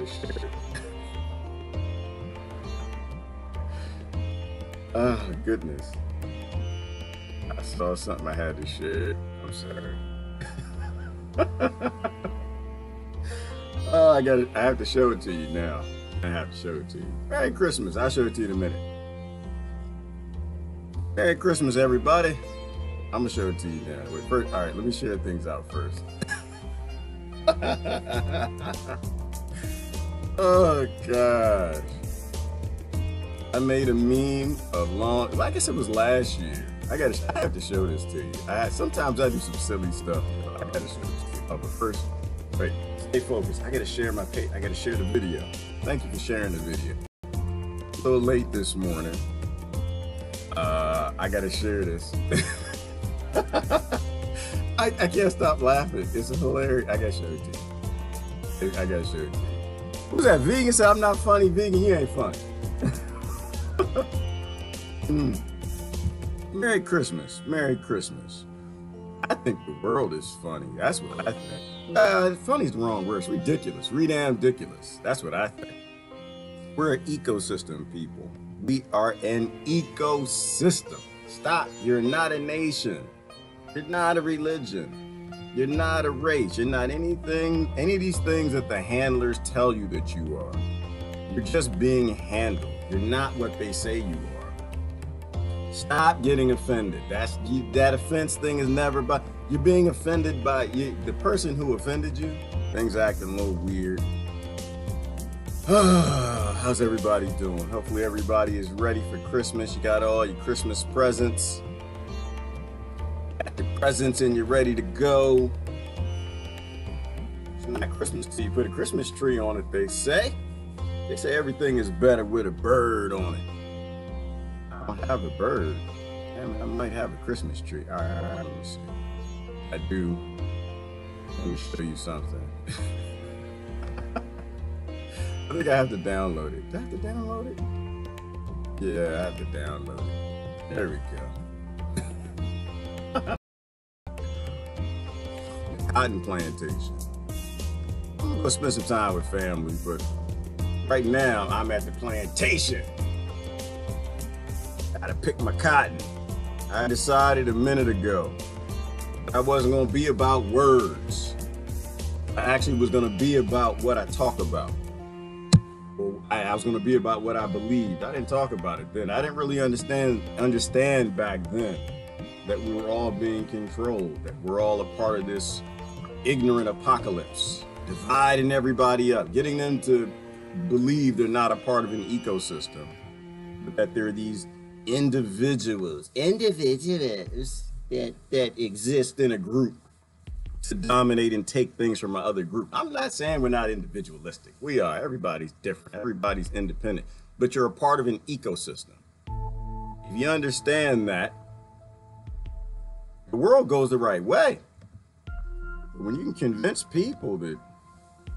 to share it. Oh, goodness. I saw something I had to share. I'm sorry. Oh, I have to show it to you now. I have to show it to you. Merry Christmas. I'll show it to you in a minute. Merry Christmas, everybody. I'm gonna show it to you now. Wait, first, all right, let me share things out first. Oh gosh. I made a meme of I guess it was last year. I have to show this to you. Sometimes I do some silly stuff. I gotta show this to you. Oh, but first, wait, stay focused. I gotta share my page. I gotta share the video. Thank you for sharing the video. A little late this morning. I gotta share this. I can't stop laughing. It's hilarious. I gotta show it to you. I gotta show it to you. Who's that? Vegan said I'm not funny. Vegan, you ain't funny. Merry Christmas. Merry Christmas. I think the world is funny. That's what I think. Funny is the wrong word. It's ridiculous. Redamn ridiculous. That's what I think. We're an ecosystem, people. We are an ecosystem. Stop. You're not a nation. You're not a religion. You're not a race. You're not any of these things that the handlers tell you that you are. You're just being handled. You're not what they say you are. Stop getting offended. That offense thing is never about. You're being offended by the person who offended you. Things acting a little weird. How's everybody doing? Hopefully everybody is ready for Christmas. You got all your Christmas presents. Got your presents and you're ready to go. It's not Christmas till you put a Christmas tree on it, they say. They say everything is better with a bird on it. I don't have a bird. I might have a Christmas tree. All right, let me see. I do. Let me show you something. I think I have to download it. Do I have to download it? Yeah, I have to download it. There we go. Cotton plantation. I'm gonna spend some time with family, but right now I'm at the plantation. Gotta pick my cotton. I decided a minute ago I wasn't gonna be about words. I actually was gonna be about what I talk about. I was going to be about what I believed. I didn't talk about it then. I didn't really understand back then that we were all being controlled, that we're all a part of this ignorant apocalypse, dividing everybody up, getting them to believe they're not a part of an ecosystem, but that there are these individuals that exist in a group to dominate and take things from my other group. I'm not saying we're not individualistic. We are. Everybody's different. Everybody's independent. But you're a part of an ecosystem. If you understand that, the world goes the right way. When you can convince people that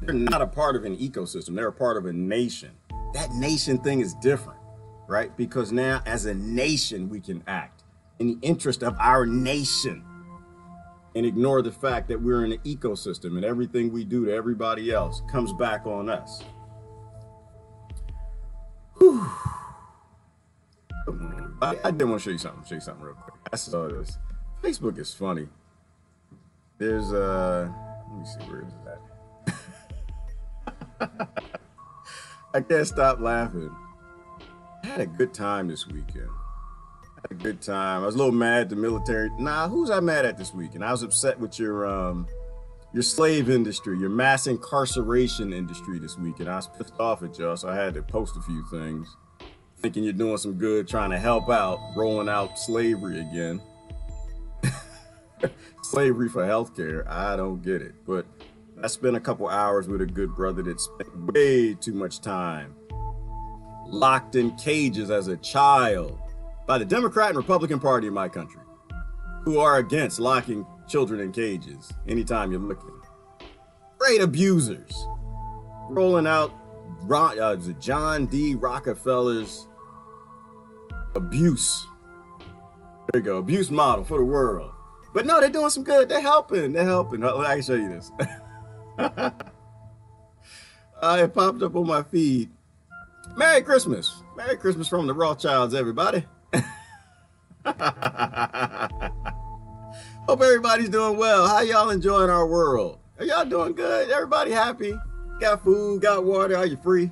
they're not a part of an ecosystem, they're a part of a nation, that nation thing is different, right? Because now as a nation, we can act in the interest of our nation and ignore the fact that we're in an ecosystem and everything we do to everybody else comes back on us. Whew. I did want to show you something real quick. I saw this. Facebook is funny. There's let me see, where is that? I can't stop laughing. I had a good time this weekend. A good time. I was a little mad at the military. Nah, who's I mad at this weekend? I was upset with your slave industry, your mass incarceration industry this weekend. I was pissed off at y'all, so I had to post a few things. Thinking you're doing some good, trying to help out, rolling out slavery again. Slavery for healthcare. I don't get it. But I spent a couple hours with a good brother that spent way too much time locked in cages as a child by the Democrat and Republican Party in my country, who are against locking children in cages anytime you're looking. Great abusers. Rolling out John D. Rockerfellers abuse. There you go, abuse model for the world. But no, they're doing some good. They're helping. I can show you this. It popped up on my feed. Merry Christmas. Merry Christmas from the Rothschilds, everybody. Hope everybody's doing well. How y'all enjoying our world? Are y'all doing good? Everybody happy? Got food, got water, are you free?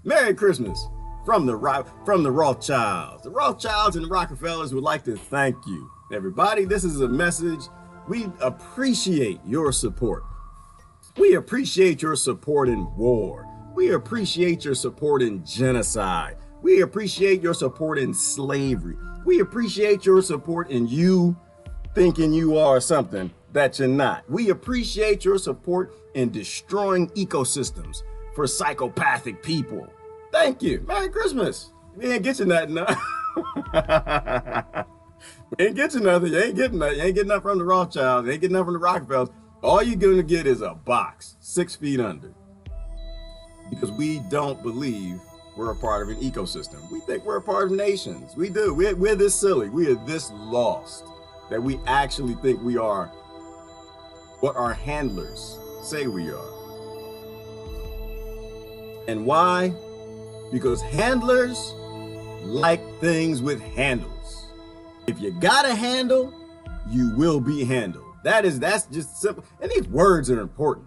Merry Christmas from the Rothschilds. The Rothschilds and the Rockerfellers would like to thank you, everybody. This is a message. We appreciate your support. We appreciate your support in war. We appreciate your support in genocide. We appreciate your support in slavery. We appreciate your support in you thinking you are something that you're not. We appreciate your support in destroying ecosystems for psychopathic people. Thank you. Merry Christmas. We ain't get you nothing. No. We ain't get you nothing. You ain't getting nothing. You ain't getting nothing from the Rothschilds. You ain't getting nothing from the Rockefellers. All you're going to get is a box 6 feet under. Because we don't believe we're a part of an ecosystem. We think we're a part of nations. We do. We're this silly. We are this lost that we actually think we are what our handlers say we are. And why? Because handlers like things with handles. If you got a handle, you will be handled. That's just simple. And these words are important.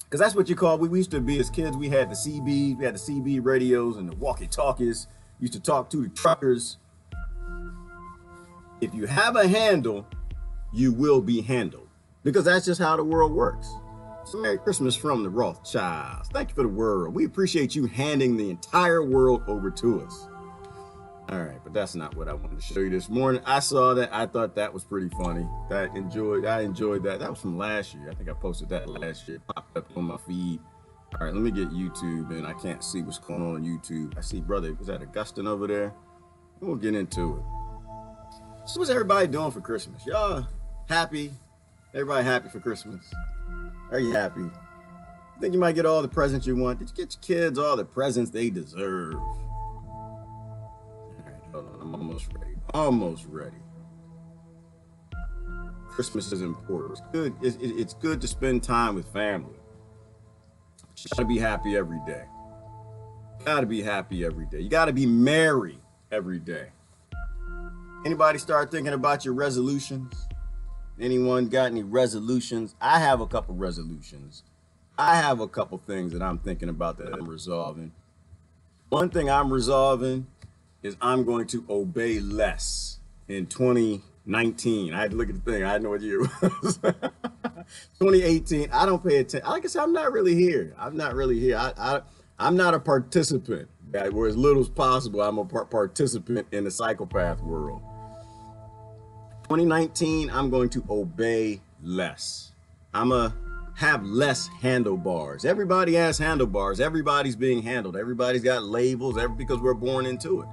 Because that's what you call, we used to be as kids, we had the CB radios and the walkie-talkies, used to talk to the truckers. If you have a handle, you will be handled. Because that's just how the world works. So Merry Christmas from the Rothschilds. Thank you for the world. We appreciate you handing the entire world over to us. All right, but that's not what I wanted to show you this morning. I saw that. I thought that was pretty funny. I enjoyed that. That was from last year. I think I posted that last year. It popped up on my feed. All right, let me get YouTube, and I can't see what's going on YouTube. I see brother, is that Augustine over there? We'll get into it. So what's everybody doing for Christmas? Y'all happy? Everybody happy for Christmas? Are you happy? Think you might get all the presents you want? Did you get your kids all the presents they deserve? Hold on, I'm almost ready. Almost ready. Christmas is important. It's good. It's good to spend time with family. You gotta be happy every day. You gotta be happy every day. You gotta be merry every day. Anybody start thinking about your resolutions? Anyone got any resolutions? I have a couple resolutions. I have a couple things that I'm thinking about that I'm resolving. One thing I'm resolving is I'm going to obey less in 2019. I had to look at the thing. I had no idea it was. 2018, I don't pay attention. Like I said, I'm not really here. I'm not really here. I'm not a participant. Where as little as possible, I'm a participant in the psychopath world. 2019, I'm going to obey less. I'm going to have less handlebars. Everybody has handlebars. Everybody's being handled. Everybody's got labels because we're born into it.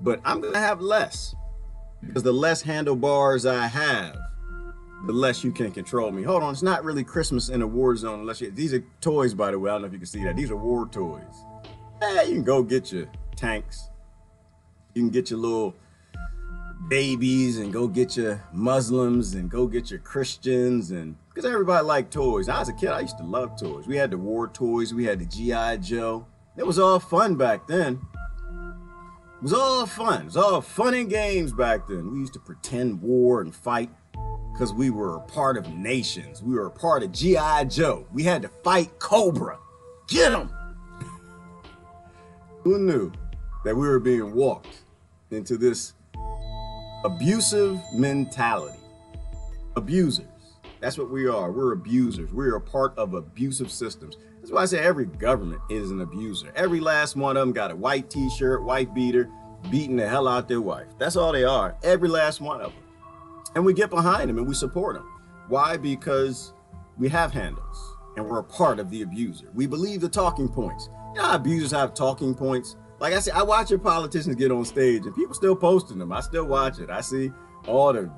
But I'm going to have less, because the less handlebars I have, the less you can control me. Hold on, it's not really Christmas in a war zone unless these are toys, by the way. I don't know if you can see that. These are war toys. Yeah, you can go get your tanks. You can get your little babies and go get your Muslims and go get your Christians, and because everybody liked toys. When I was a kid, I used to love toys. We had the war toys. We had the G.I. Joe. It was all fun back then. It was all fun. It was all fun and games back then. We used to pretend war and fight because we were a part of nations. We were a part of G.I. Joe. We had to fight Cobra. Get him! Who knew that we were being walked into this abusive mentality? Abusers. That's what we are. We're abusers. We're a part of abusive systems. That's why I say every government is an abuser. Every last one of them got a white t-shirt, white beater, beating the hell out their wife. That's all they are. Every last one of them. And we get behind them and we support them. Why? Because we have handles and we're a part of the abuser. We believe the talking points. You know how abusers have talking points? Like I said, I watch your politicians get on stage and people still posting them. I still watch it. I see all the,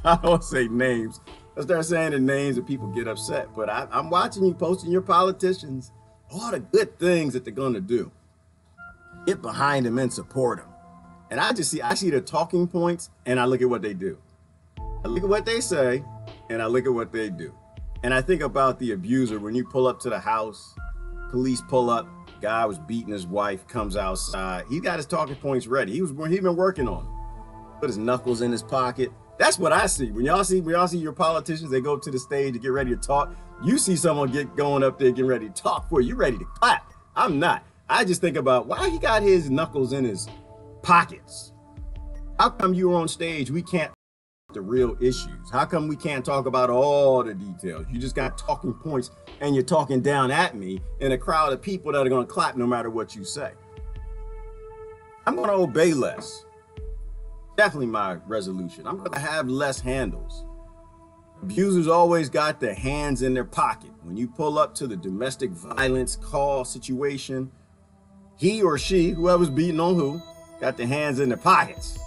I don't say names. I start saying the names and people get upset. But I'm watching you posting your politicians, all the good things that they're going to do. Get behind them and support them. And I see their talking points and I look at what they do. I look at what they say and I look at what they do. And I think about the abuser when you pull up to the house, police pull up, guy was beating his wife, comes outside. He got his talking points ready. He's been working on them. Put his knuckles in his pocket. That's what I see. When y'all see your politicians, they go up to the stage to get ready to talk. You see someone going up there getting ready to talk for you. You're ready to clap. I'm not. I just think about why he got his knuckles in his pockets. How come you're on stage? We can't the real issues. How come we can't talk about all the details? You just got talking points and you're talking down at me in a crowd of people that are going to clap no matter what you say. I'm going to obey less. Definitely my resolution. I'm going to have less handles. Abusers always got their hands in their pocket. When you pull up to the domestic violence call situation, he or she, whoever's beating on who, got their hands in their pockets.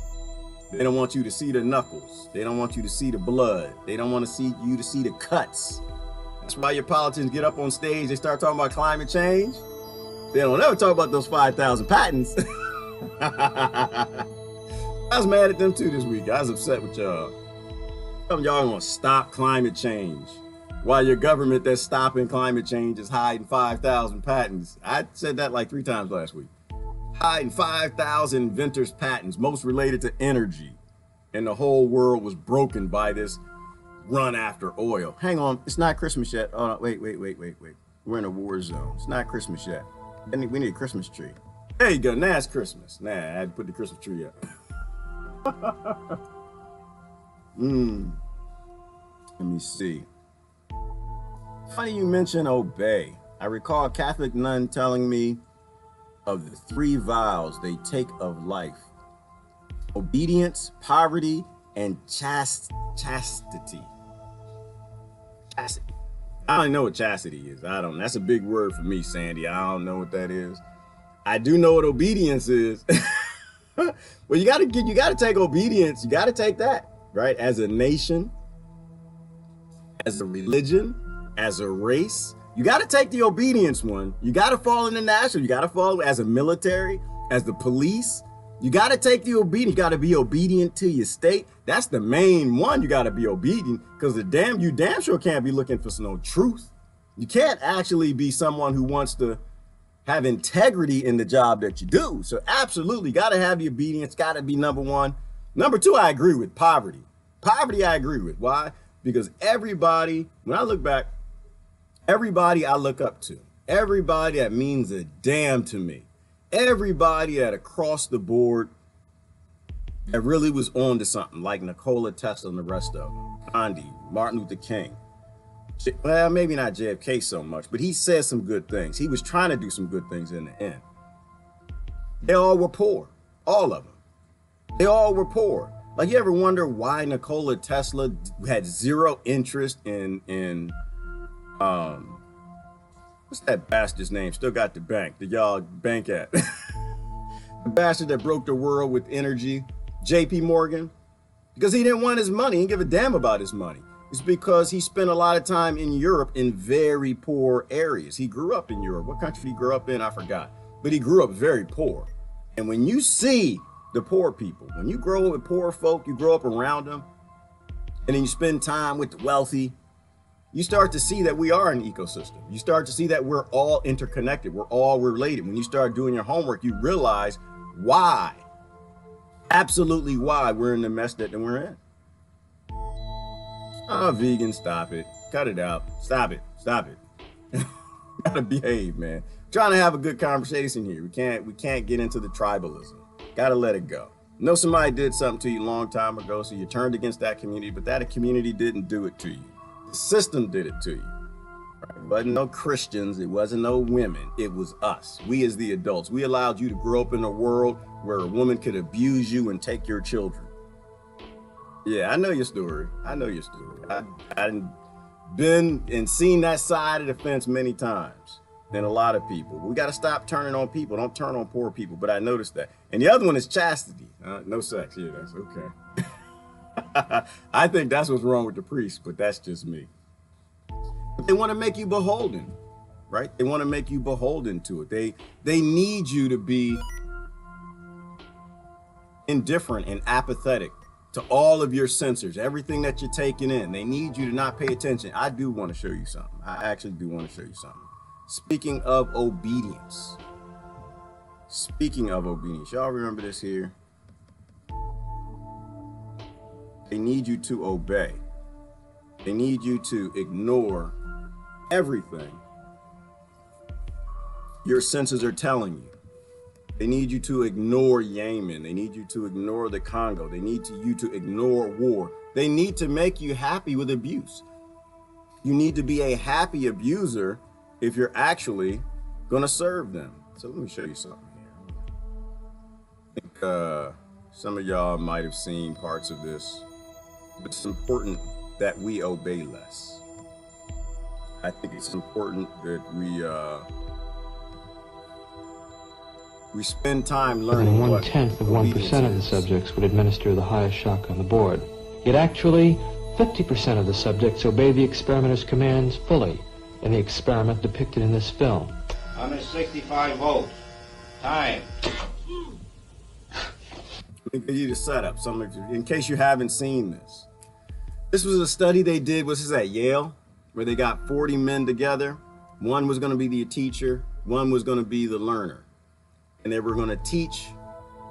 They don't want you to see the knuckles. They don't want you to see the blood. They don't want to see you to see the cuts. That's why your politicians get up on stage, they start talking about climate change. They don't ever talk about those 5,000 patents. I was mad at them too this week. I was upset with y'all. Some of y'all want to stop climate change while your government that's stopping climate change is hiding 5,000 patents. I said that like 3 times last week. Hiding 5,000 inventors' patents, most related to energy. And the whole world was broken by this run after oil. Hang on, it's not Christmas yet. Oh, no, wait. We're in a war zone. It's not Christmas yet. We need a Christmas tree. There you go, now it's Christmas. Nah, I had to put the Christmas tree up. Let me see. Funny you mention obey. I recall a Catholic nun telling me of the 3 vows they take of life: obedience, poverty, and chastity. Chastity. I don't know what chastity is. That's a big word for me, Sandy. I don't know what that is. I do know what obedience is. Well, you gotta take obedience. You gotta take that, right? As a nation, as a religion, as a race, you gotta take the obedience one. You gotta fall in the national. You gotta fall as a military, as the police. You gotta take the obedience. You gotta be obedient to your state. That's the main one. You gotta be obedient, because you damn sure can't be looking for no truth. You can't actually be someone who wants to have integrity in the job that you do. So absolutely got to have the obedience, got to be number 1. Number 2, I agree with poverty. Poverty, I agree with. Why? Because everybody, when I look back, everybody I look up to, everybody that means a damn to me, everybody that across the board that really was on to something, like Nikola Tesla and the rest of them, Gandhi, Martin Luther King. Well, maybe not JFK so much, but he said some good things. He was trying to do some good things in the end. They all were poor, all of them. They all were poor. Like, you ever wonder why Nikola Tesla had 0 interest in what's that bastard's name? Still got the bank. Did y'all bank at? The bastard that broke the world with energy, JP Morgan, because he didn't want his money. He didn't give a damn about his money. It's because he spent a lot of time in Europe in very poor areas. He grew up in Europe. What country did he grow up in? I forgot. But he grew up very poor. And when you see the poor people, when you grow up with poor folk, you grow up around them, and then you spend time with the wealthy, you start to see that we are an ecosystem. You start to see that we're all interconnected. We're all related. When you start doing your homework, you realize why, absolutely why we're in the mess that we're in. Oh, vegan, stop it. Cut it out. Stop it. Gotta behave, man. Trying to have a good conversation here. We can't get into the tribalism. Gotta let it go. Know somebody did something to you a long time ago, so you turned against that community, but that community didn't do it to you. The system did it to you. Right? It wasn't no Christians. It wasn't no women. It was us. We as the adults. We allowed you to grow up in a world where a woman could abuse you and take your children. Yeah, I know your story. I've been and seen that side of the fence many times. And a lot of people. We got to stop turning on people. Don't turn on poor people. But I noticed that. And the other one is chastity. No sex. Yeah, that's okay. I think that's what's wrong with the priests, but that's just me. But they want to make you beholden, right? They want to make you beholden to it. They need you to be indifferent and apathetic to all of your sensors, everything that you're taking in. They need you to not pay attention. I do want to show you something. I actually do want to show you something. Speaking of obedience. Speaking of obedience, y'all remember this here? They need you to obey. They need you to ignore everything your senses are telling you. They need you to ignore Yemen. They need you to ignore the Congo. They need you to ignore war. They need to make you happy with abuse. You need to be a happy abuser if you're actually going to serve them. So let me show you something here. I think some of y'all might have seen parts of this. It's important that we obey less. I think it's important that we spend time learning. 1/10 of 1% of the subjects would administer the highest shock on the board. Yet actually, 50% of the subjects obey the experimenter's commands fully in the experiment depicted in this film. 165 volts. Time. Let me give you the setup, in case you haven't seen this. This was a study they did, this is at Yale, where they got 40 men together. One was going to be the teacher, one was going to be the learner. And they were going to teach,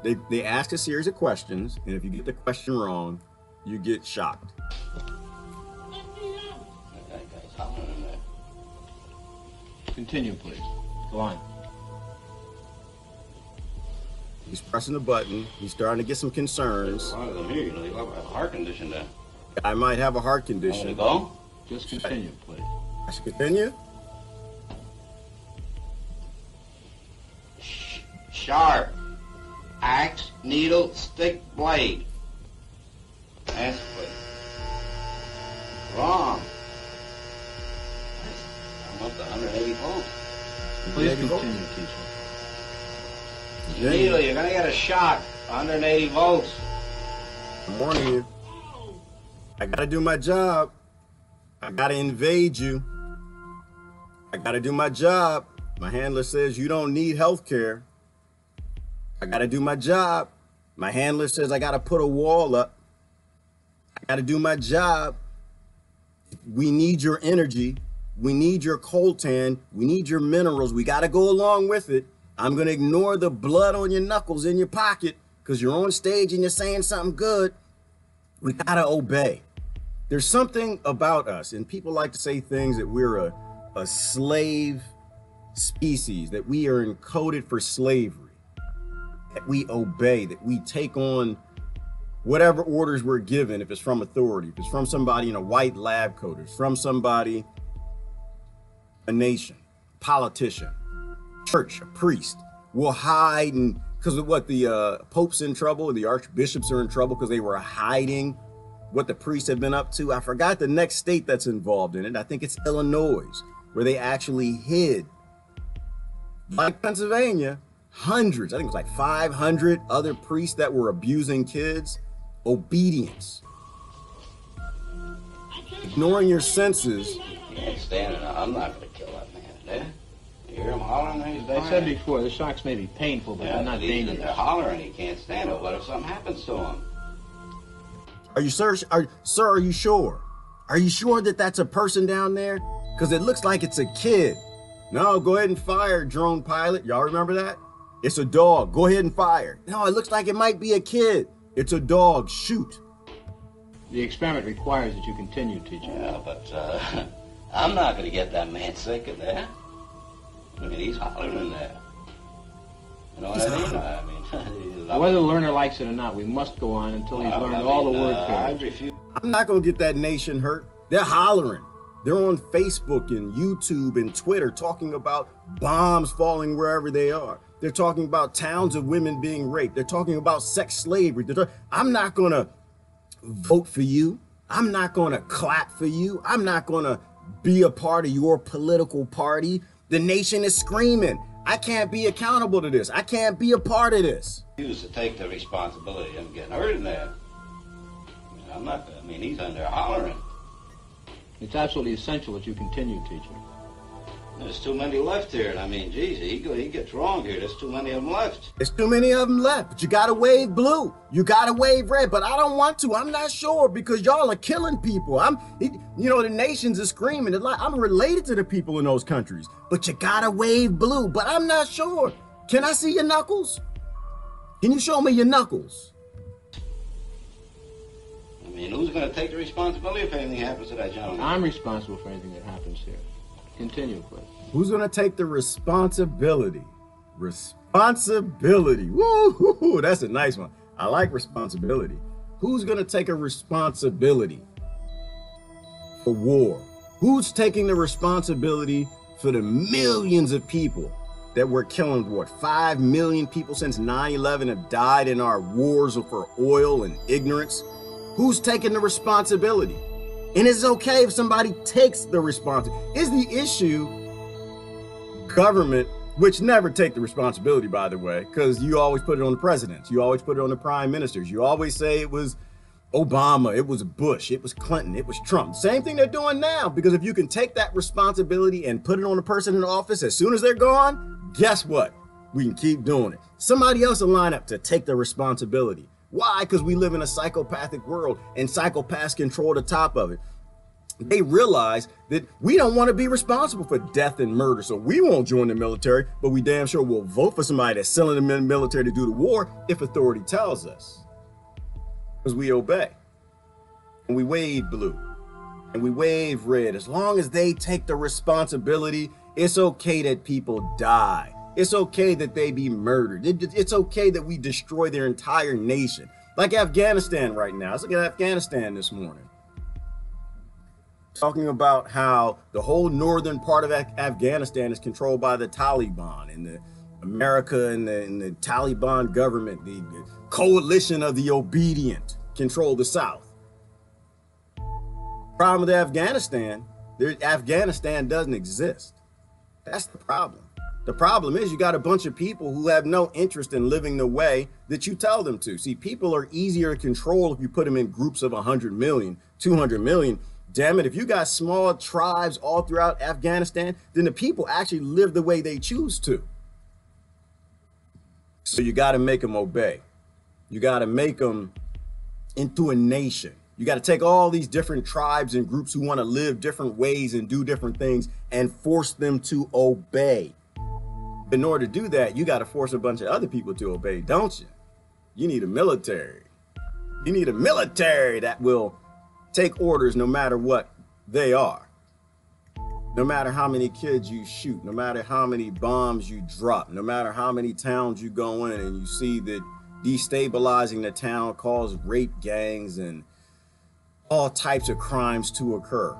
they asked a series of questions, and if you get the question wrong, you get shocked. Continue, please. Go on. He's pressing the button. He's starting to get some concerns. A lot of them here, you have a heart condition there. I might have a heart condition. Go? Just continue, please. I should continue? Sharp. Axe, needle, stick, blade. Answer, please. Wrong. I'm up to 180 volts. Please continue, teacher. Needle, you're gonna get a shock. 180 volts. I'm warning you. I gotta do my job. I gotta invade you. I gotta do my job. My handler says you don't need health care. I gotta do my job. My handler says I gotta put a wall up. I gotta do my job. We need your energy. We need your coltan. We need your minerals. We gotta go along with it. I'm gonna ignore the blood on your knuckles in your pocket because you're on stage and you're saying something good. We gotta obey. There's something about us, and people like to say things that we're a slave species, that we are encoded for slavery, that we obey, that we take on whatever orders we're given, if it's from authority, if it's from somebody in a white lab coat, if it's from somebody, a nation, politician, church, a priest. We'll hide, and because of what the Pope's in trouble, the archbishops are in trouble because they were hiding what the priests have been up to. I forgot the next state that's involved in it. I think it's Illinois, where they actually hid, like Pennsylvania, hundreds, I think it was like 500 other priests that were abusing kids. Obedience. Ignoring your senses. You can't stand it. I'm not gonna kill that man, there. You hear him hollering? I said before, the shocks may be painful, but they're not dangerous. They're hollering, he can't stand it. What if something happens to him? Are you sir? Sir, are you sure? Are you sure that that's a person down there? Because it looks like it's a kid. No, go ahead and fire, drone pilot. Y'all remember that? It's a dog. Go ahead and fire. No, it looks like it might be a kid. It's a dog. Shoot. The experiment requires that you continue, teacher. Yeah, but I'm not going to get that man sick in there. I mean, he's hollering in there. You know what I mean? Whether the learner likes it or not, we must go on until he's learned all the word pairs. I'm not going to get that nation hurt. They're hollering. They're on Facebook and YouTube and Twitter talking about bombs falling wherever they are. They're talking about towns of women being raped. They're talking about sex slavery. I'm not going to vote for you. I'm not going to clap for you. I'm not going to be a part of your political party. The nation is screaming. I can't be accountable to this. I can't be a part of this. He was to take the responsibility of getting hurt in there. He's under hollering. It's absolutely essential that you continue, teacher. There's too many left here. I mean, geez, he gets wrong here. There's too many of them left. There's too many of them left, but you gotta wave blue. You gotta wave red, but I don't want to. I'm not sure because y'all are killing people. The nations are screaming. I'm related to the people in those countries, but you gotta wave blue, but I'm not sure. Can I see your knuckles? Can you show me your knuckles? I mean, who's going to take the responsibility if anything happens to that gentleman? I'm responsible for anything that happens here. Continue, please. Who's going to take the responsibility? Responsibility. Woo, that's a nice one. I like responsibility. Who's going to take a responsibility for war? Who's taking the responsibility for the millions of people that we're killing? What, 5 million people since 9/11 have died in our wars for oil and ignorance? Who's taking the responsibility? And it's okay if somebody takes the responsibility. Is the issue government, which never take the responsibility, by the way, because you always put it on the presidents. You always put it on the prime ministers. You always say it was Obama, it was Bush, it was Clinton, it was Trump. Same thing they're doing now, because if you can take that responsibility and put it on the person in office as soon as they're gone, guess what? We can keep doing it. Somebody else will line up to take the responsibility. Why? Because we live in a psychopathic world and psychopaths control the top of it. They realize that we don't want to be responsible for death and murder, so we won't join the military, but we damn sure will vote for somebody that's selling the military to do the war if authority tells us. Because we obey. And we wave blue. And we wave red. As long as they take the responsibility, it's okay that people die. It's okay that they be murdered. It's okay that we destroy their entire nation. Like Afghanistan right now. Let's look at Afghanistan this morning. Talking about how the whole northern part of Afghanistan is controlled by the Taliban, and the America and the Taliban government, the coalition of the obedient, control the South. Problem with Afghanistan doesn't exist. That's the problem. The problem is you got a bunch of people who have no interest in living the way that you tell them to. See, people are easier to control if you put them in groups of 100 million, 200 million. Damn it, if you got small tribes all throughout Afghanistan, then the people actually live the way they choose to. So you got to make them obey. You got to make them into a nation. You got to take all these different tribes and groups who want to live different ways and do different things and force them to obey. In order to do that, you got to force a bunch of other people to obey, don't you? You need a military. You need a military that will take orders no matter what they are. No matter how many kids you shoot, no matter how many bombs you drop, no matter how many towns you go in and you see that destabilizing the town causes rape gangs and all types of crimes to occur.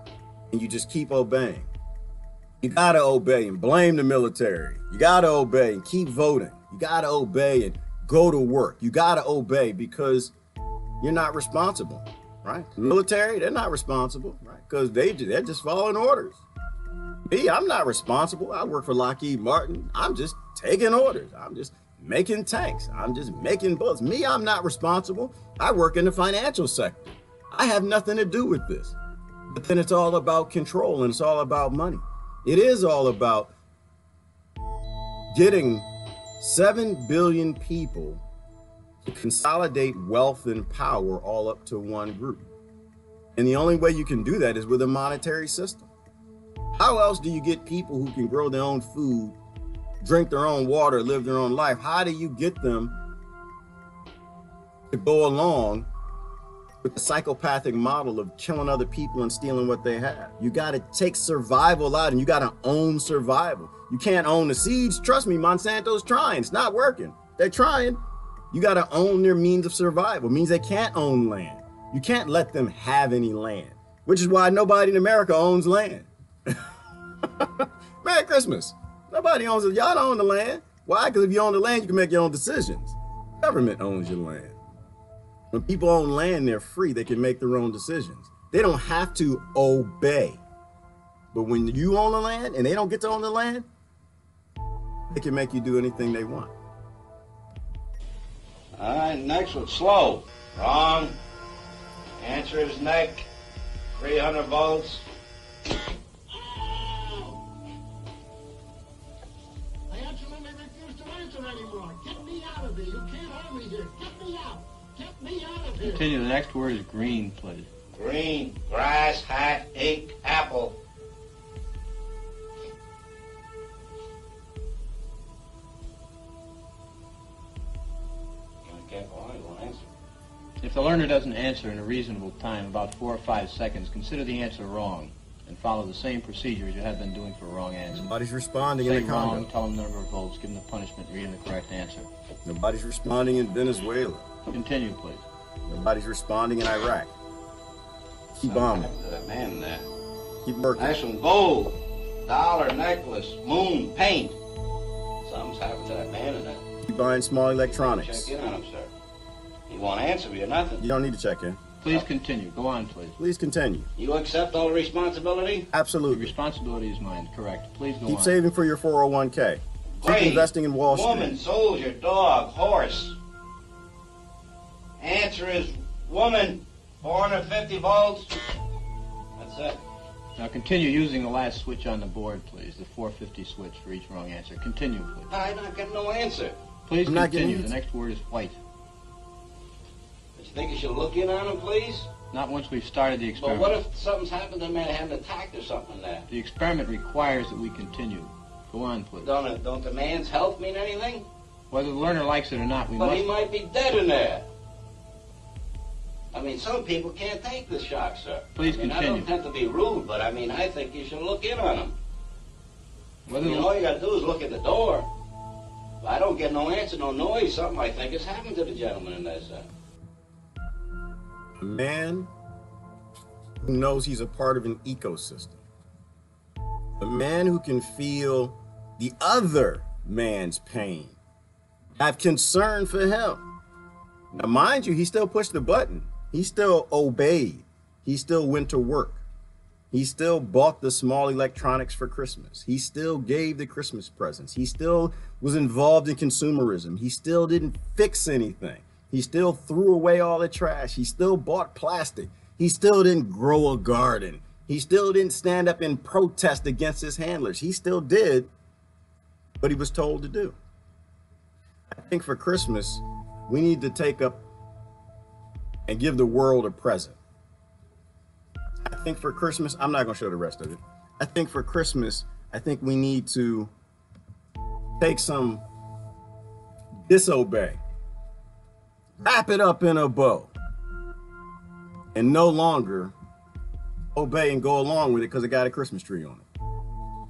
And you just keep obeying. You gotta obey and blame the military. You gotta obey and keep voting. You gotta obey and go to work. You gotta obey because you're not responsible, right? The military, they're not responsible, right? Because they're just following orders. Me, I'm not responsible. I work for Lockheed Martin. I'm just taking orders. I'm just making tanks. I'm just making bullets. Me, I'm not responsible. I work in the financial sector. I have nothing to do with this. But then it's all about control and it's all about money. It is all about getting 7 billion people to consolidate wealth and power all up to one group. And the only way you can do that is with a monetary system. How else do you get people who can grow their own food, drink their own water, live their own life? How do you get them to go along with the psychopathic model of killing other people and stealing what they have? You got to take survival out and you got to own survival. You can't own the seeds. Trust me, Monsanto's trying. It's not working. They're trying. You got to own their means of survival. It means they can't own land. You can't let them have any land, which is why nobody in America owns land. Merry Christmas. Nobody owns it. Y'all don't own the land. Why? Because if you own the land, you can make your own decisions. Government owns your land. When people own land, they're free. They can make their own decisions. They don't have to obey. But when you own the land and they don't get to own the land, they can make you do anything they want. All right, next one, slow. Wrong. Answer is neck. 300 volts. they refuse to answer anymore. Get me out of here. You can't hold me here. Get me out. Get me out of here. Continue. The next word is green, please. Green, grass, hat, ink, apple. If the learner doesn't answer in a reasonable time, about 4 or 5 seconds, consider the answer wrong and follow the same procedure as you have been doing for a wrong answer. Nobody's responding Say in the wrong, Congo. tell them the number of votes, give them the punishment, read in the correct answer. Nobody's responding in Venezuela. Continue, please. Nobody's responding in Iraq. Keep bombing. That man there. Keep working. There's some gold, dollar, necklace, moon, paint. Something's happened to that man in there. Keep buying small electronics. Check in on him, sir. He won't answer me or nothing. You don't need to check in. Please continue. Go on, please. Please continue. You accept all the responsibility? The Absolutely. responsibility is mine. Correct. Please go on. Keep saving for your 401k. Keep Great. investing in Wall Street. Woman, soldier, dog, horse. Answer is woman, 450 volts. That's it. Now continue using the last switch on the board, please. The 450 switch for each wrong answer. Continue, please. I'm not getting no answer. Please I'm not getting continue. The it. next word is white. But you think you should look in on him, please? Not once we've started the But experiment. what if something's happened to the man, had an attack or something there? The experiment requires that we continue. Go on, please. Don't the man's health mean anything? Whether the learner likes it or not, we But he must... might be dead in there. I mean, some people can't take the shock, sir. Please I continue. don't intend to be rude, but I mean, I think you should look in on him. Whether All you gotta do is look at the door. If I don't get no answer, no noise, something I think has happened to the gentleman in there, sir. A man who knows he's a part of an ecosystem. A man who can feel the other man's pain. Have concern for him. Now, mind you, he still pushed the button. He still obeyed. He still went to work. He still bought the small electronics for Christmas. He still gave the Christmas presents. He still was involved in consumerism. He still didn't fix anything. He still threw away all the trash. He still bought plastic. He still didn't grow a garden. He still didn't stand up and protest against his handlers. He still did what he was told to do. I think for Christmas, we need to take up and give the world a present. I think for Christmas, I'm not going to show the rest of it. I think for Christmas, I think we need to take some disobey, wrap it up in a bow, and no longer obey and go along with it because it got a Christmas tree on it.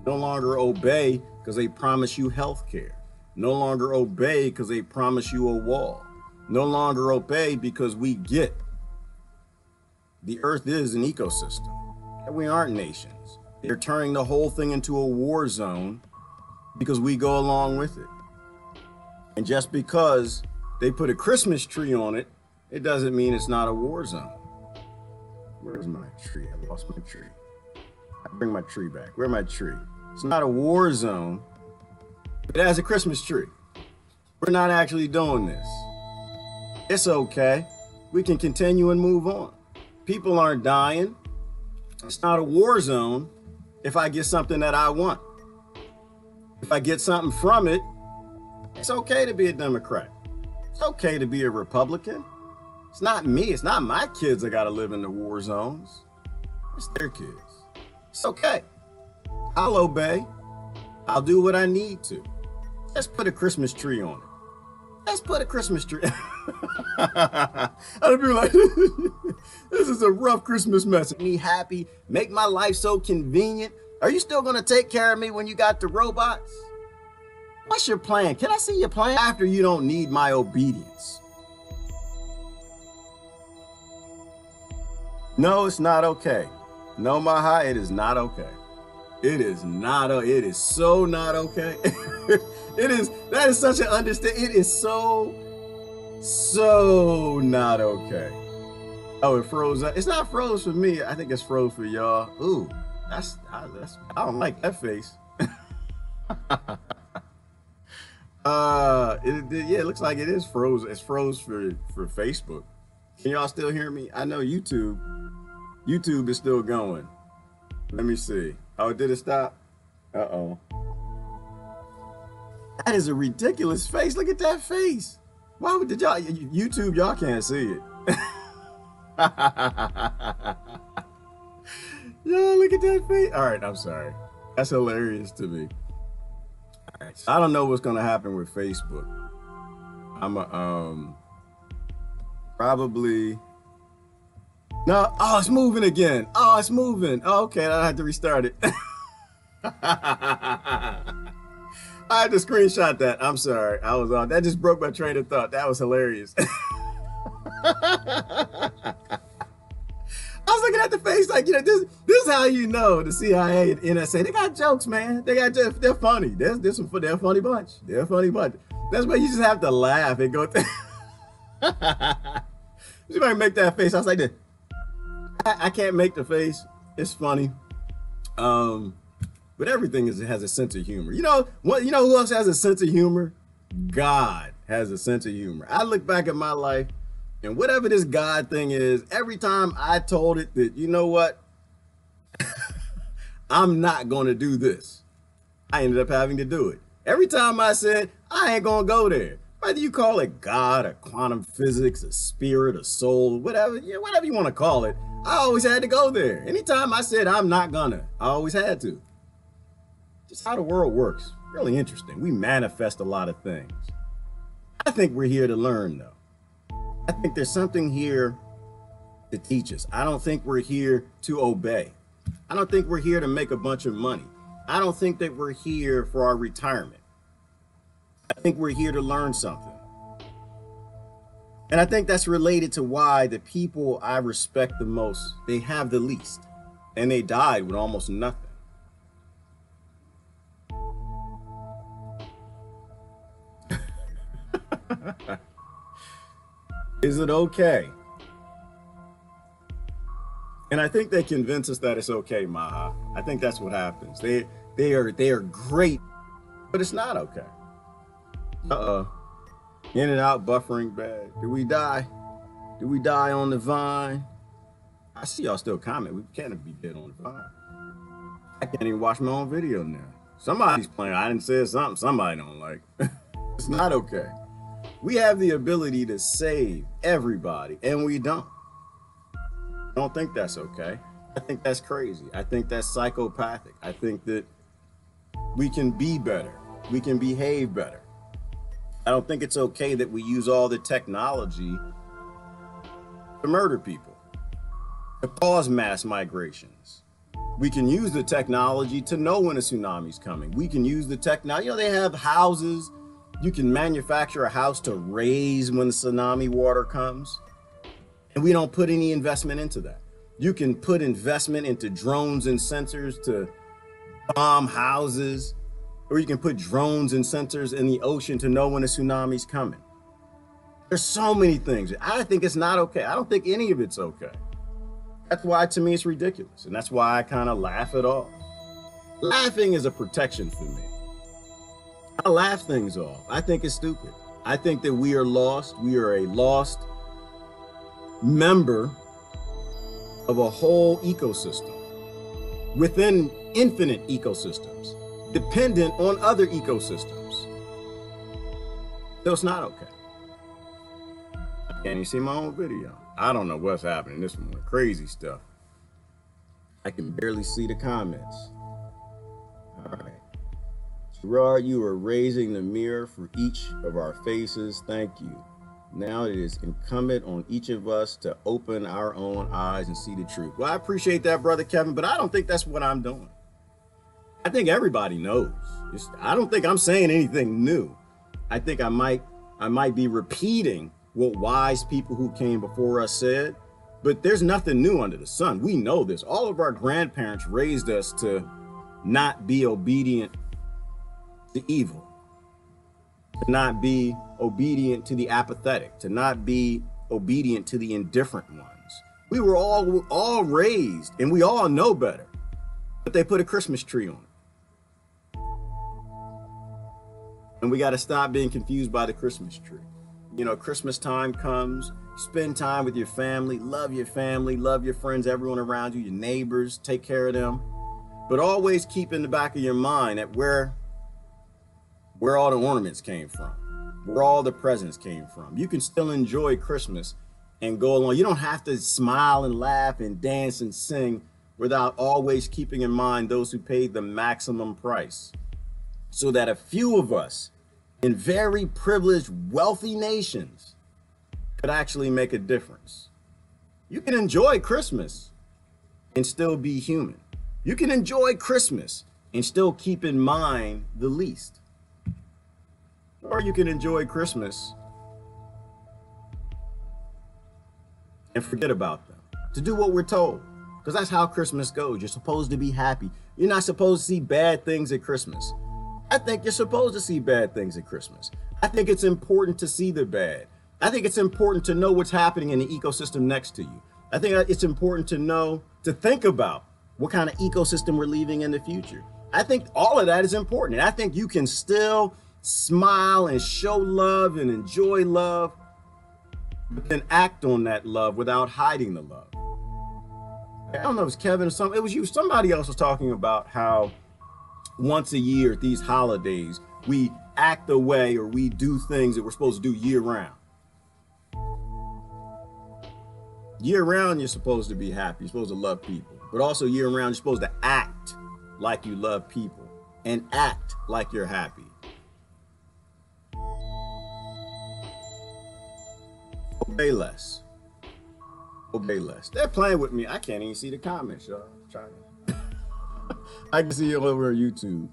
No longer obey because they promise you health care. No longer obey because they promise you a wall. No longer obey because we get the earth is an ecosystem. We aren't nations. They're turning the whole thing into a war zone because we go along with it. And just because they put a Christmas tree on it, it doesn't mean it's not a war zone. Where's my tree? I lost my tree. I bring my tree back. Where's my tree? It's not a war zone. It has a Christmas tree. We're not actually doing this. It's okay. We can continue and move on. People aren't dying. It's not a war zone if I get something that I want. If I get something from it, it's okay to be a Democrat. It's okay to be a Republican. It's not me. It's not my kids that got to live in the war zones. It's their kids. It's okay. I'll obey. I'll do what I need to. Let's put a Christmas tree on it. Let's put a Christmas tree. I'd be like, this is a rough Christmas message. Me happy, make my life so convenient. Are you still gonna take care of me when you got the robots? What's your plan? Can I see your plan after you don't need my obedience? No, it's not okay. No, Maha, it is not okay. It is not, it is so not okay. That is such an understatement. It is so not okay. Oh, it froze up. It's not froze for me. I think it's froze for y'all. Ooh, I don't like that face. Yeah, it looks like it is froze. It's froze for Facebook. Can y'all still hear me? I know YouTube is still going. Let me see. Oh, did it stop? Uh-oh. That is a ridiculous face. Look at that face. Why would y'all YouTube? Y'all can't see it. Yo, look at that face. All right, I'm sorry. That's hilarious to me. All right, so I don't know what's gonna happen with Facebook. I'm probably no. Oh, it's moving again. Oh, it's moving. Oh, okay, I have to restart it. I had to screenshot that. I'm sorry. I was on. That just broke my train of thought. That was hilarious. I was looking at the face like, this is how you know the CIA and NSA, they got jokes, man. They're funny. They're a funny bunch. They're a funny bunch. That's why you just have to laugh and go. You might make that face. I was like, I can't make the face. It's funny. But everything has a sense of humor. You know what? You know who else has a sense of humor? God has a sense of humor. I look back at my life, and whatever this God thing is, every time I told it that, you know what, I'm not going to do this, I ended up having to do it. Every time I said, I ain't going to go there, whether you call it God or quantum physics, a spirit, a soul, whatever you want to call it, I always had to go there. Anytime I said I'm not gonna, I always had to. Just how the world works. Really interesting. We manifest a lot of things. I think we're here to learn, though. I think there's something here to teach us. I don't think we're here to obey. I don't think we're here to make a bunch of money. I don't think that we're here for our retirement. I think we're here to learn something. And I think that's related to why the people I respect the most, they have the least. And they died with almost nothing. Is it okay? And I think they convince us that it's okay, Maha. I think that's what happens. They are great, but it's not okay. In and out buffering bad. Do we die? Do we die on the vine? I see y'all still comment. We can't be dead on the vine. I can't even watch my own video now. Somebody's playing. I didn't say something somebody don't like. It's not okay. We have the ability to save everybody, and we don't. I don't think that's okay. I think that's crazy. I think that's psychopathic. I think that we can be better. We can behave better. I don't think it's okay that we use all the technology to murder people, to cause mass migrations. We can use the technology to know when a tsunami's coming. We can use the technology. You know, they have houses. You can manufacture a house to raise when the tsunami water comes. And we don't put any investment into that. You can put investment into drones and sensors to bomb houses, or you can put drones and sensors in the ocean to know when a tsunami's coming. There's so many things. I think it's not okay. I don't think any of it's okay. That's why, to me, it's ridiculous. And that's why I kind of laugh it off. Laughing is a protection for me. I laugh things off. I think it's stupid. I think that we are lost. We are a lost member of a whole ecosystem within infinite ecosystems, dependent on other ecosystems. So it's not okay. I can't even see my own video. I don't know what's happening this morning. Crazy stuff. I can barely see the comments. All right. Gerard, you are raising the mirror for each of our faces. Thank you. Now it is incumbent on each of us to open our own eyes and see the truth. Well, I appreciate that, Brother Kevin, but I don't think that's what I'm doing. I think everybody knows. I don't think I'm saying anything new. I think I might be repeating what wise people who came before us said, but there's nothing new under the sun. We know this. All of our grandparents raised us to not be obedient to evil, to not be obedient to the apathetic, to not be obedient to the indifferent ones. We were all raised, and we all know better, but they put a Christmas tree on it. And we got to stop being confused by the Christmas tree. You know, Christmas time comes, spend time with your family, love your friends, everyone around you, your neighbors, take care of them. But always keep in the back of your mind that where where all the ornaments came from, where all the presents came from. You can still enjoy Christmas and go along. You don't have to smile and laugh and dance and sing without always keeping in mind those who paid the maximum price, so that a few of us in very privileged, wealthy nations could actually make a difference. You can enjoy Christmas and still be human. You can enjoy Christmas and still keep in mind the least. Or you can enjoy Christmas and forget about them, to do what we're told. Because that's how Christmas goes. You're supposed to be happy. You're not supposed to see bad things at Christmas. I think you're supposed to see bad things at Christmas. I think it's important to see the bad. I think it's important to know what's happening in the ecosystem next to you. I think it's important to know, to think about what kind of ecosystem we're leaving in the future. I think all of that is important. And I think you can still smile and show love and enjoy love, but then act on that love without hiding the love. I don't know if it was Kevin or something. It was you. Somebody else was talking about how once a year at these holidays, we act a way or we do things that we're supposed to do year round. Year round, you're supposed to be happy. You're supposed to love people. But also year round, you're supposed to act like you love people and act like you're happy. Obey less. Obey less. They're playing with me. I can't even see the comments, y'all. I can see it over on YouTube.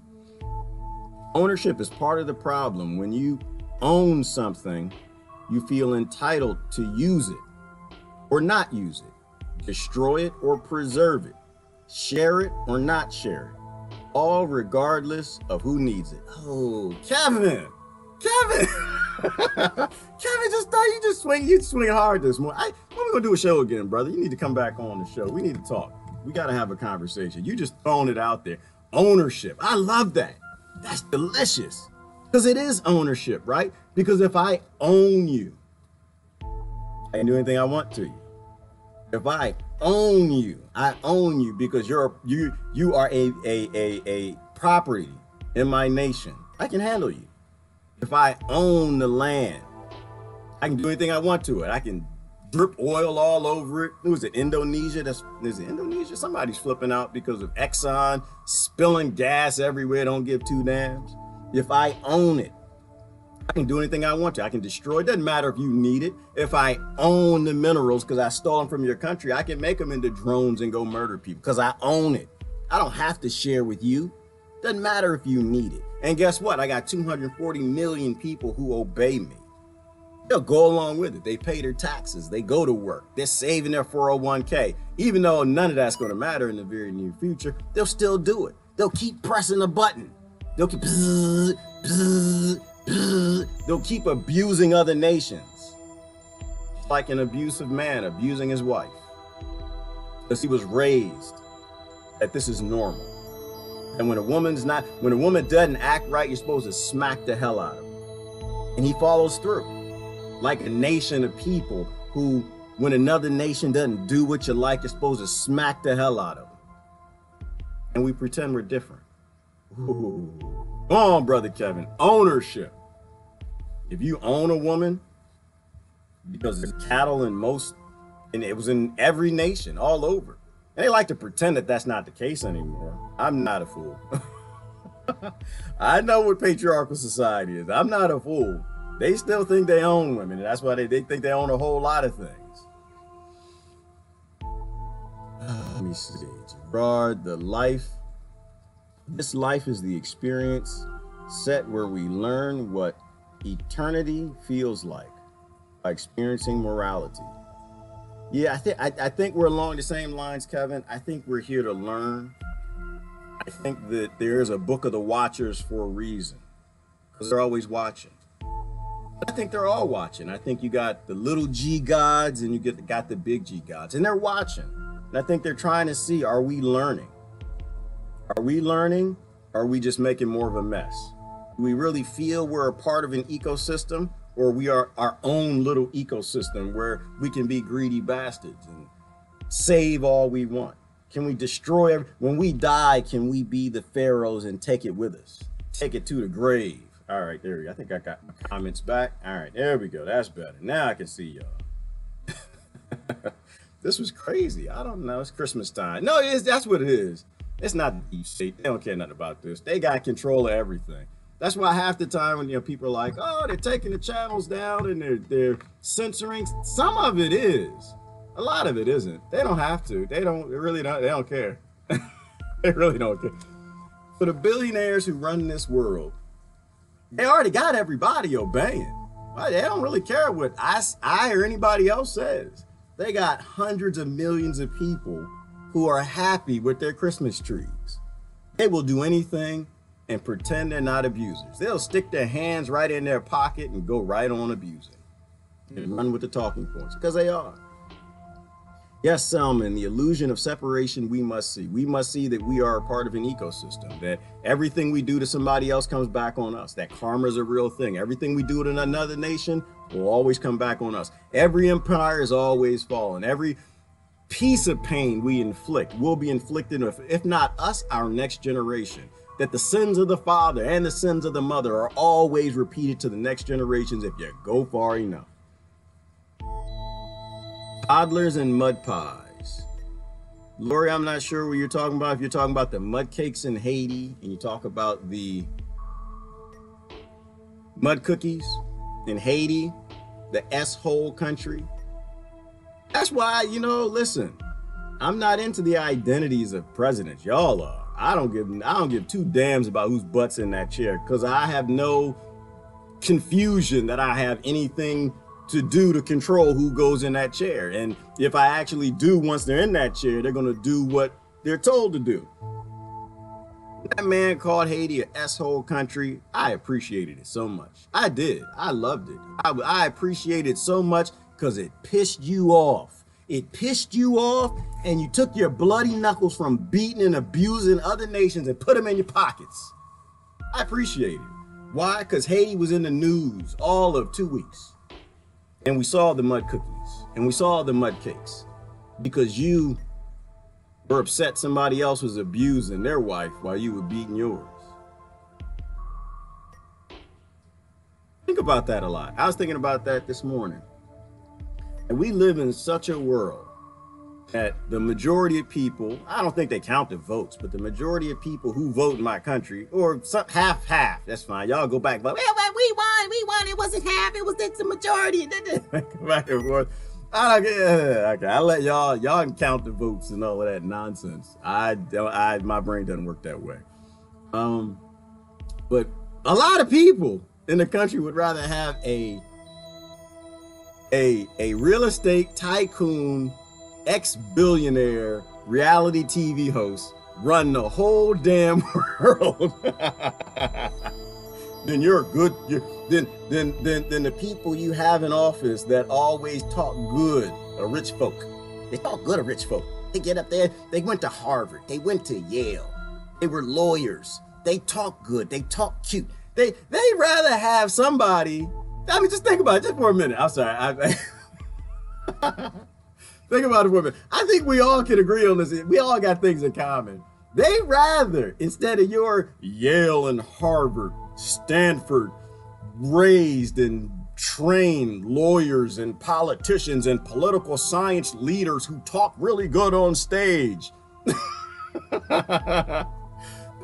Ownership is part of the problem. When you own something, you feel entitled to use it or not use it, destroy it or preserve it, share it or not share it, all regardless of who needs it. Oh, Kevin, Kevin, just thought you swing hard this morning. When we gonna do a show again, brother? You need to come back on the show. We need to talk. We got to have a conversation. You just throwing it out there. Ownership. I love that. That's delicious. Because it is ownership, right? Because if I own you, I can do anything I want to you. If I own you, I own you because you are a property in my nation. I can handle you. If I own the land, I can do anything I want to it. I can drip oil all over it. Who was it? Indonesia? Is it Indonesia? Somebody's flipping out because of Exxon spilling gas everywhere. Don't give two damns. If I own it, I can do anything I want to. I can destroy it. Doesn't matter if you need it. If I own the minerals because I stole them from your country, I can make them into drones and go murder people because I own it. I don't have to share with you. Doesn't matter if you need it. And guess what? I got 240 million people who obey me. They'll go along with it. They pay their taxes. They go to work. They're saving their 401k. Even though none of that's going to matter in the very near future, they'll still do it. They'll keep pressing the button. They'll keep they'll keep abusing other nations. Like an abusive man abusing his wife. Because he was raised that this is normal. And when a woman doesn't act right, you're supposed to smack the hell out of her. And he follows through. Like a nation of people who, when another nation doesn't do what you like, you're supposed to smack the hell out of them. And we pretend we're different. Ooh. Come on, Brother Kevin. Ownership. If you own a woman, because there's cattle in and it was in every nation all over. And they like to pretend that that's not the case anymore. I'm not a fool. I know what patriarchal society is. I'm not a fool. They still think they own women, and that's why they think they own a whole lot of things. Let me see. Gerard, this life is the experience set where we learn what eternity feels like by experiencing morality. Yeah, I think we're along the same lines, Kevin. I think we're here to learn. I think that there is a book of the watchers for a reason, because they're always watching. I think they're all watching. I think you got the little G gods and you got the big G gods, and they're watching. And I think they're trying to see, are we learning? Are we learning? Or are we just making more of a mess? Do we really feel we're a part of an ecosystem, or we are our own little ecosystem where we can be greedy bastards and save all we want? Can we destroy when we die, can we be the pharaohs and take it with us? Take it to the grave? All right, there we go. I think I got my comments back. All right, there we go. That's better. Now I can see y'all. This was crazy. I don't know. It's Christmas time. No, it is. That's what it is. It's not the deep state. They don't care nothing about this. They got control of everything. That's why half the time when people are like, oh, they're taking the channels down and they're censoring. Some of it is. A lot of it isn't. They don't have to. They really don't. They don't care. They really don't care. For the billionaires who run this world, they already got everybody obeying. They don't really care what I or anybody else says. They got hundreds of millions of people who are happy with their Christmas trees. They will do anything and pretend they're not abusers. They'll stick their hands right in their pocket and go right on abusing and run with the talking points because they are. Yes, Selman, the illusion of separation we must see. We must see that we are a part of an ecosystem, that everything we do to somebody else comes back on us, that karma is a real thing. Everything we do to another nation will always come back on us. Every empire is always fallen. Every piece of pain we inflict will be inflicted, if not us, our next generation. That the sins of the father and the sins of the mother are always repeated to the next generations if you go far enough. Toddlers and mud pies. Lori, I'm not sure what you're talking about. If you're talking about the mud cakes in Haiti and you talk about the mud cookies in Haiti, the S-hole country. That's why, listen, I'm not into the identities of presidents. Y'all are. I don't give two damns about whose butt's in that chair because I have no confusion that I have anything to do to control who goes in that chair. And if I actually do, once they're in that chair, they're going to do what they're told to do. That man called Haiti an S-hole country. I appreciated it so much. I did. I loved it. I appreciated it so much because it pissed you off. It pissed you off and you took your bloody knuckles from beating and abusing other nations and put them in your pockets. I appreciate it. Why? Because Haiti was in the news all of 2 weeks. And we saw the mud cookies and we saw the mud cakes because you were upset somebody else was abusing their wife while you were beating yours. Think about that a lot. I was thinking about that this morning. And we live in such a world that the majority of people, I don't think they count the votes, but the majority of people who vote in my country, or half, that's fine. Y'all go back, but we won. It wasn't half, it was the majority. Back and forth. I don't get. Okay, I let y'all can count the votes and all of that nonsense. My brain doesn't work that way. But a lot of people in the country would rather have a real estate tycoon, ex-billionaire reality TV host run the whole damn world. Then then the people you have in office that always talk good of rich folk. They talk good of rich folk. They get up there, they went to Harvard, they went to Yale, they were lawyers, they talk good, they talk cute. They rather have somebody, I mean, just think about it just for a minute. I'm sorry. Think about it for a minute. I think we all can agree on this. We all got things in common. They rather, instead of your Yale and Harvard, Stanford, raised and trained lawyers and politicians and political science leaders who talk really good on stage.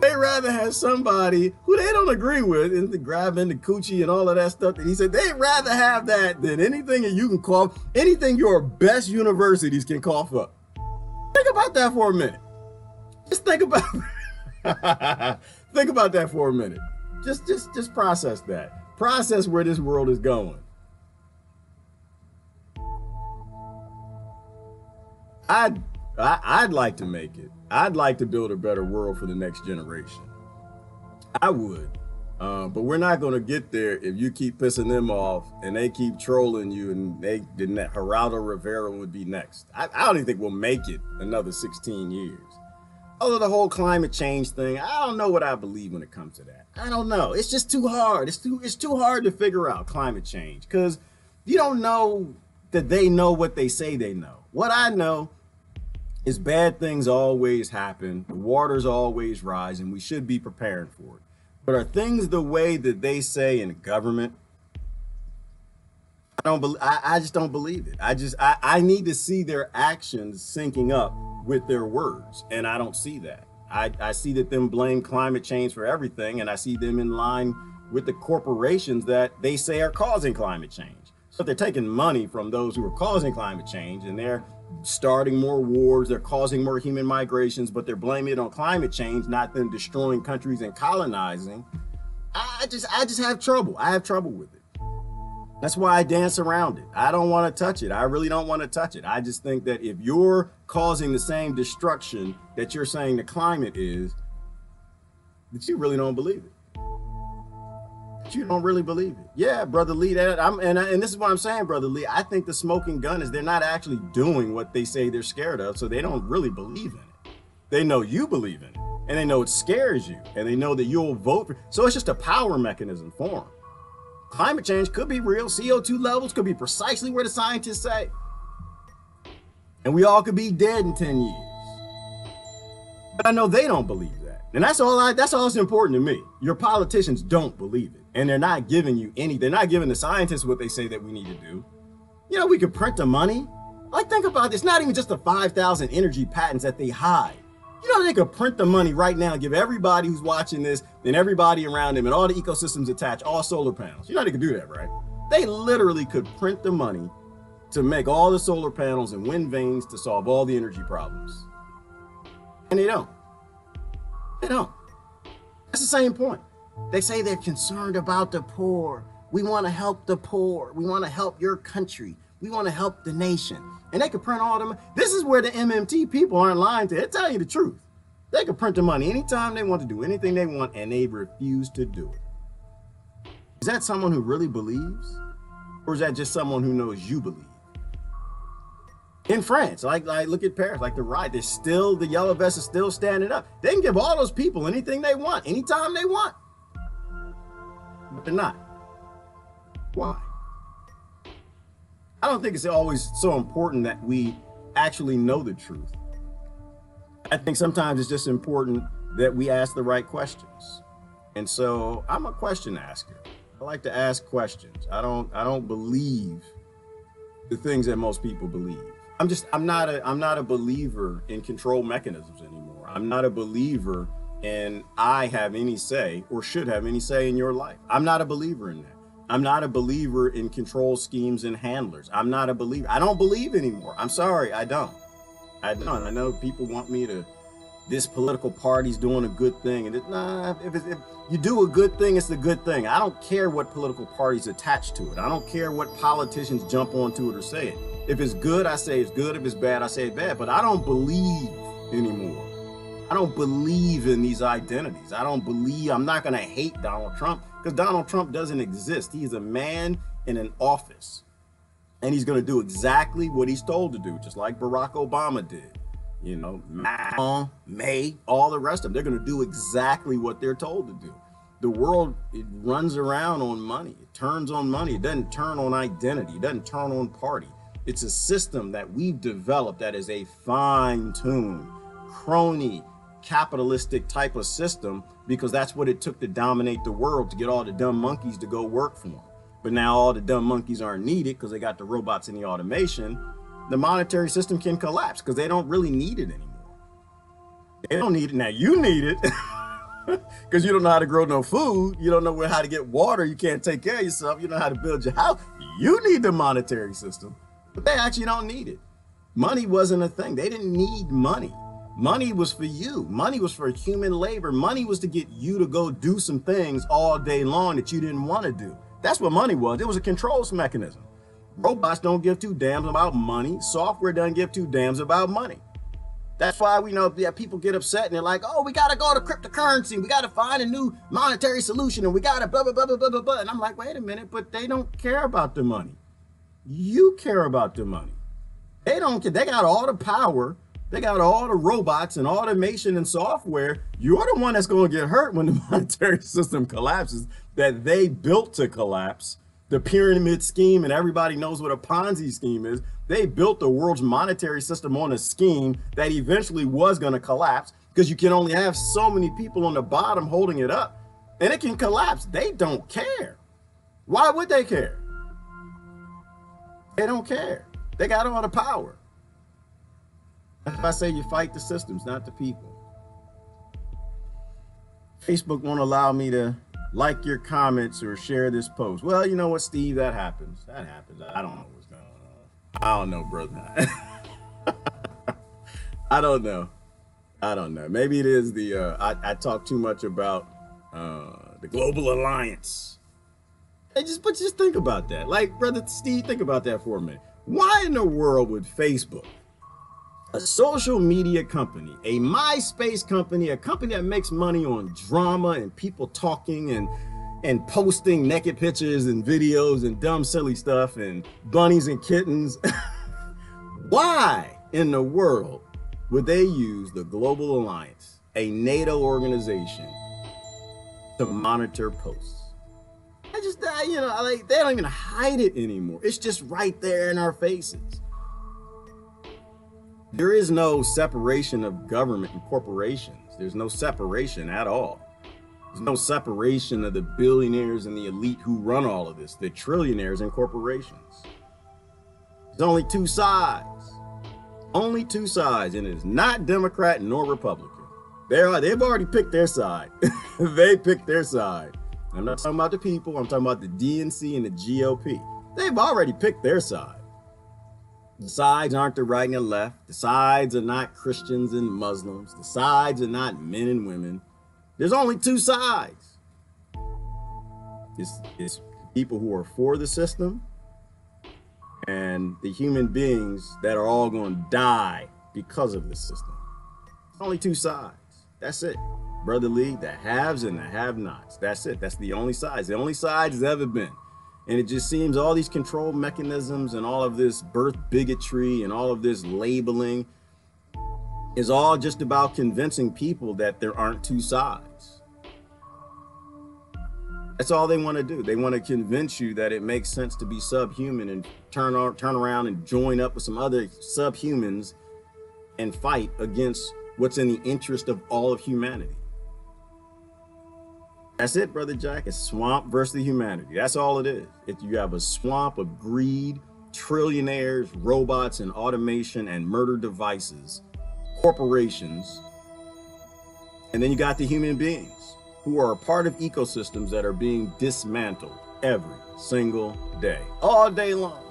They rather have somebody who they don't agree with and grabbing the coochie and all of that stuff. And he said they'd rather have that than anything that you can call, anything your best universities can cough up. Think about that for a minute. Just think about think about that for a minute. Just process that. Process where this world is going. I'd like to make it. I'd like to build a better world for the next generation. I would. But we're not going to get there if you keep pissing them off and they keep trolling you and Geraldo Rivera would be next. I don't even think we'll make it another 16 years. Although the whole climate change thing, I don't know what I believe when it comes to that. I don't know. It's just too hard. It's too hard to figure out climate change because you don't know that they know what they say they know. What I know is bad things always happen. The waters always rise and we should be prepared for it. But are things the way that they say in government? I just don't believe it. I need to see their actions syncing up with their words, and I don't see that. I see that them blame climate change for everything, and I see them in line with the corporations that they say are causing climate change. So they're taking money from those who are causing climate change, and they're starting more wars, they're causing more human migrations, but they're blaming it on climate change, not them destroying countries and colonizing. I just have trouble. I have trouble with it. That's why I dance around it. I don't want to touch it. I really don't want to touch it. I just think that if you're causing the same destruction that you're saying the climate is, that you really don't believe it. That you don't really believe it. Yeah, Brother Lee, and this is what I'm saying, Brother Lee. I think the smoking gun is they're not actually doing what they say they're scared of, so they don't really believe in it. They know you believe in it, and they know it scares you, and they know that you'll vote for it. So it's just a power mechanism for them. Climate change could be real. CO2 levels could be precisely where the scientists say. And we all could be dead in 10 years. But I know they don't believe that. And that's all that's important to me. Your politicians don't believe it. And they're not giving you they're not giving the scientists what they say that we need to do. You know, we could print the money. Like, think about this. Not even just the 5,000 energy patents that they hide. You know, they could print the money right now and give everybody who's watching this and everybody around them and all the ecosystems attached, all solar panels. You know, they could do that, right? They literally could print the money to make all the solar panels and wind vanes to solve all the energy problems. And they don't. They don't. That's the same point. They say they're concerned about the poor. We want to help the poor. We want to help your country. We want to help the nation. And they could print all them. This is where the MMT people aren't lying to. They're telling you the truth. They could print the money anytime they want to do anything they want, and they refuse to do it. Is that someone who really believes? Or is that just someone who knows you believe? In France, like look at Paris, like the riot, there's still, the yellow vest is still standing up. They can give all those people anything they want, anytime they want. But they're not. Why? I don't think it's always so important that we actually know the truth. I think sometimes it's just important that we ask the right questions. And so I'm a question asker. I like to ask questions. I don't believe the things that most people believe. I'm not a believer in control mechanisms anymore. I'm not a believer in I have any say or should have any say in your life. I'm not a believer in that. I'm not a believer in control schemes and handlers. I'm not a believer. I don't believe anymore. I'm sorry, I don't. I know people want me to, this political party's doing a good thing. And if you do a good thing, it's a good thing. I don't care what political party's attached to it. I don't care what politicians jump onto it or say it. If it's good, I say it's good. If it's bad, I say it's bad. But I don't believe anymore. I don't believe in these identities. I'm not going to hate Donald Trump because Donald Trump doesn't exist. He's a man in an office and he's going to do exactly what he's told to do, just like Barack Obama did. You know, Macron, May, all the rest of them, they're going to do exactly what they're told to do. The world, it runs around on money. It turns on money. It doesn't turn on identity. It doesn't turn on party. It's a system that we've developed that is a fine-tuned, crony, capitalistic type of system because that's what it took to dominate the world, to get all the dumb monkeys to go work for them. But now all the dumb monkeys aren't needed because they got the robots and the automation. The monetary system can collapse because they don't really need it anymore. They don't need it. Now you need it because you don't know how to grow no food. You don't know how to get water. You can't take care of yourself. You don't know how to build your house. You need the monetary system, but they actually don't need it. Money wasn't a thing. They didn't need money. Money was for you. Money was for human labor. Money was to get you to go do some things all day long that you didn't want to do. That's what money was. It was a control mechanism. Robots don't give two damns about money. Software doesn't give two damns about money. That's why we know that people get upset and they're like, oh, we got to go to cryptocurrency. We got to find a new monetary solution and we got to blah, blah, blah, blah, blah, blah, blah. And I'm like, wait a minute, but they don't care about the money. You care about the money. They don't care. They got all the power. They got all the robots and automation and software. You're the one that's going to get hurt when the monetary system collapses that they built to collapse. The pyramid scheme, and everybody knows what a Ponzi scheme is. They built the world's monetary system on a scheme that eventually was going to collapse because you can only have so many people on the bottom holding it up. And it can collapse. They don't care. Why would they care? They don't care. They got all the power. That's why I say you fight the systems, not the people. Facebook won't allow me to like your comments or share this post. Well, you know what, Steve? That happens. That happens. I don't know what's going on. I don't know, brother. I don't know. I don't know. Maybe it is the, I talk too much about the global alliance. But just think about that. Like, brother Steve, think about that for a minute. Why in the world would Facebook, a social media company, a MySpace company, a company that makes money on drama and people talking and posting naked pictures and videos and dumb, silly stuff and bunnies and kittens, why in the world would they use the Global Alliance, a NATO organization, to monitor posts? You know, like, they don't even hide it anymore. It's just right there in our faces. There is no separation of government and corporations. There's no separation at all. There's no separation of the billionaires and the elite who run all of this, the trillionaires and corporations. There's only two sides. Only two sides, and it's not Democrat nor Republican. They've already picked their side. They picked their side. I'm not talking about the people. I'm talking about the DNC and the GOP. They've already picked their side. The sides aren't the right and the left. The sides are not Christians and Muslims. The sides are not men and women. There's only two sides. It's people who are for the system and the human beings that are all going to die because of the system. Only two sides. That's it. Brother Lee, the haves and the have-nots. That's it. That's the only sides. The only sides has ever been. And it just seems all these control mechanisms and all of this birth bigotry and all of this labeling is all just about convincing people that there aren't two sides. That's all they want to do. They want to convince you that it makes sense to be subhuman and turn around and join up with some other subhumans and fight against what's in the interest of all of humanity. That's it, Brother Jack. It's swamp versus humanity. That's all it is. You have a swamp of greed, trillionaires, robots, and automation and murder devices, corporations, and then you got the human beings who are a part of ecosystems that are being dismantled every single day, all day long,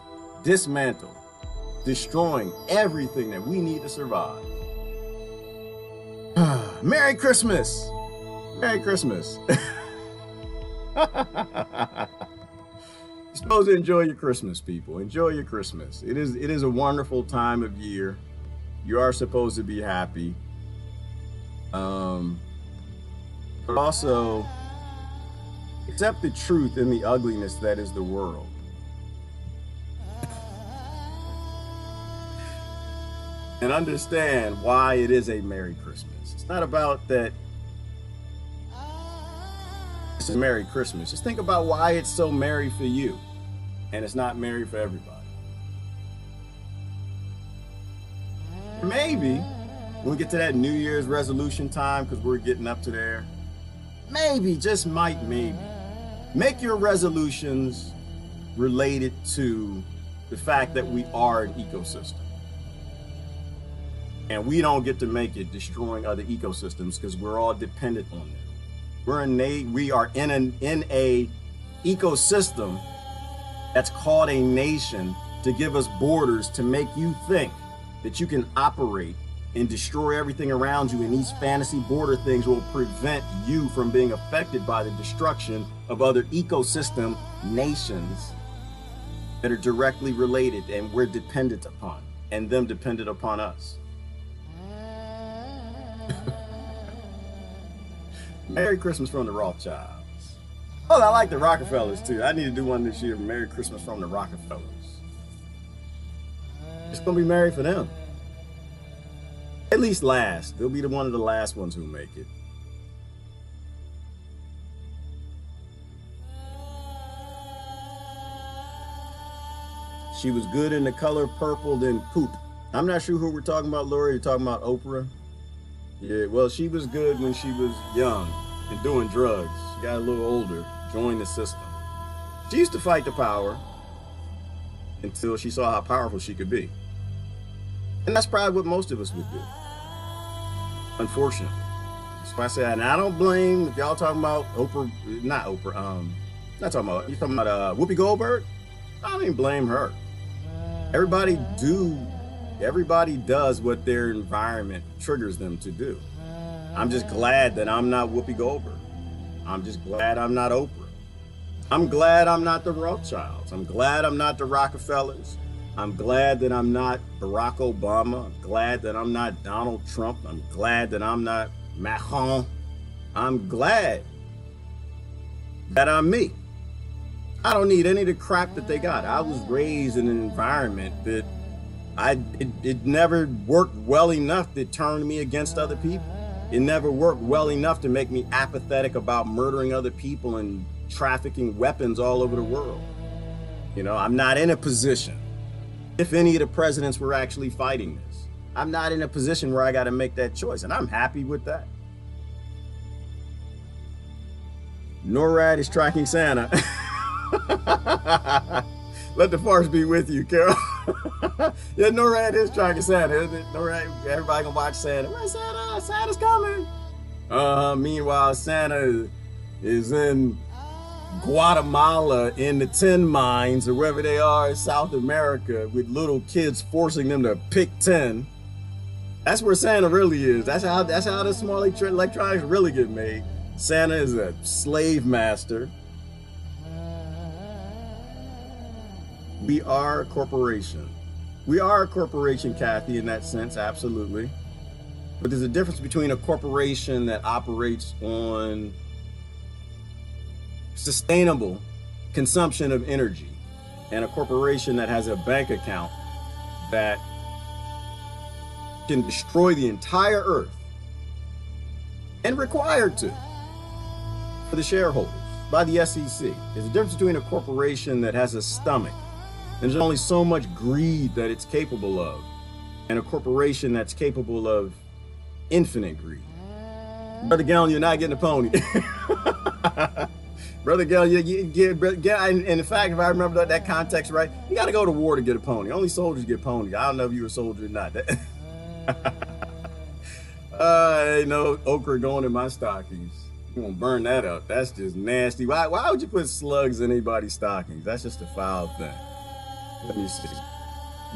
dismantled, destroying everything that we need to survive. Merry Christmas! Merry Christmas. You're supposed to enjoy your Christmas, people. Enjoy your Christmas. It is a wonderful time of year. You are supposed to be happy. But also accept the truth in the ugliness that is the world. And understand why it is a Merry Christmas. It's not about that it's a Merry Christmas. Just think about why it's so merry for you and it's not merry for everybody. Maybe when we get to that New Year's resolution time, because we're getting up to there, maybe, just might, maybe, make your resolutions related to the fact that we are an ecosystem. And we don't get to make it destroying other ecosystems because we're all dependent on them. We are in a ecosystem that's called a nation to give us borders to make you think that you can operate and destroy everything around you, and these fantasy border things will prevent you from being affected by the destruction of other ecosystem nations that are directly related and we're dependent upon, and them dependent upon us. Merry Christmas from the Rothschilds. Oh, I like the Rockerfellers too. I need to do one this year. Merry Christmas from the Rockerfellers. It's gonna be merry for them. At least last. They'll be one of the last ones who make it. She was good in The Color Purple than Poop. I'm not sure who we're talking about, Lori. You're talking about Oprah? Yeah, well, she was good when she was young and doing drugs. got a little older, joined the system. She used to fight the power until she saw how powerful she could be. And that's probably what most of us would do, unfortunately. That's why I said, and I don't blame, if y'all talking about Oprah, not Oprah, not talking about, you talking about Whoopi Goldberg? I don't even blame her. Everybody does what their environment triggers them to do. I'm just glad that I'm not Whoopi Goldberg. I'm just glad I'm not Oprah. I'm glad I'm not the Rothschilds. I'm glad I'm not the Rockefellers. I'm glad that I'm not Barack Obama. I'm glad that I'm not Donald Trump. I'm glad that I'm not Macron. I'm glad that I'm me. I don't need any of the crap that they got. I was raised in an environment that it never worked well enough to turn me against other people. It never worked well enough to make me apathetic about murdering other people and trafficking weapons all over the world. You know, I'm not in a position, if any of the presidents were actually fighting this, I'm not in a position where I got to make that choice, and I'm happy with that. NORAD is tracking Santa. Let the force be with you, Carol. Yeah, NORAD is tracking Santa, isn't it? NORAD, everybody gonna watch Santa. Where's Santa? Santa's coming. Meanwhile, Santa is in Guatemala in the tin mines or wherever they are in South America with little kids forcing them to pick tin. That's where Santa really is. That's how the small electronics really get made. Santa is a slave master. We are a corporation. We are a corporation, Kathy, in that sense, absolutely. But there's a difference between a corporation that operates on sustainable consumption of energy and a corporation that has a bank account that can destroy the entire earth and required to for the shareholders by the SEC. There's a difference between a corporation that has a stomach. There's only so much greed that it's capable of, and a corporation that's capable of infinite greed. Brother Gallon, you're not getting a pony. Brother Gallon, and in fact, if I remember that context right, you got to go to war to get a pony. Only soldiers get ponies. I don't know if you're a soldier or not. Ain't no okra going in my stockings. You gonna burn that up. That's just nasty. Why would you put slugs in anybody's stockings? That's just a foul thing. Let me see.